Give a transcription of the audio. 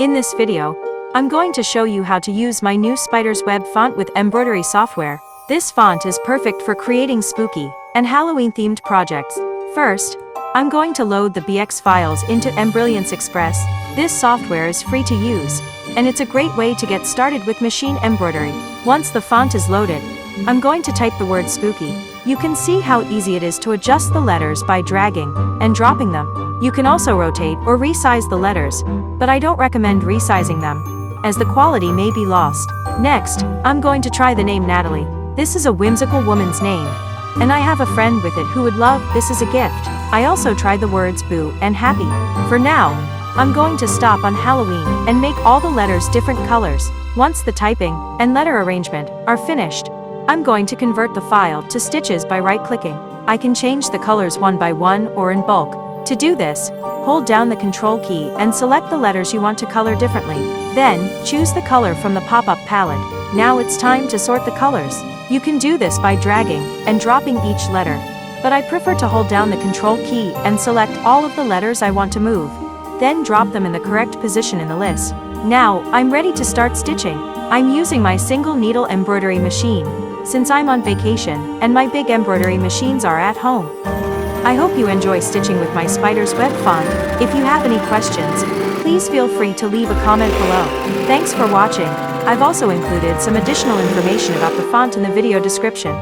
In this video, I'm going to show you how to use my new spider's web font with embroidery software. This font is perfect for creating spooky and Halloween-themed projects. First, I'm going to load the BX files into Embrilliance Express. This software is free to use, and it's a great way to get started with machine embroidery. Once the font is loaded, I'm going to type the word spooky. You can see how easy it is to adjust the letters by dragging and dropping them. You can also rotate or resize the letters, but I don't recommend resizing them, as the quality may be lost. Next, I'm going to try the name Natalie. This is a whimsical woman's name, and I have a friend with it who would love this as a gift. I also tried the words boo and happy. For now, I'm going to stop on Halloween and make all the letters different colors. Once the typing and letter arrangement are finished, I'm going to convert the file to stitches by right-clicking. I can change the colors one by one or in bulk. To do this, hold down the Control key and select the letters you want to color differently. Then, choose the color from the pop-up palette. Now it's time to sort the colors. You can do this by dragging and dropping each letter, but I prefer to hold down the Control key and select all of the letters I want to move. Then drop them in the correct position in the list. Now, I'm ready to start stitching. I'm using my single needle embroidery machine, since I'm on vacation, and my big embroidery machines are at home. I hope you enjoy stitching with my spider's web font. If you have any questions, please feel free to leave a comment below. Thanks for watching. I've also included some additional information about the font in the video description.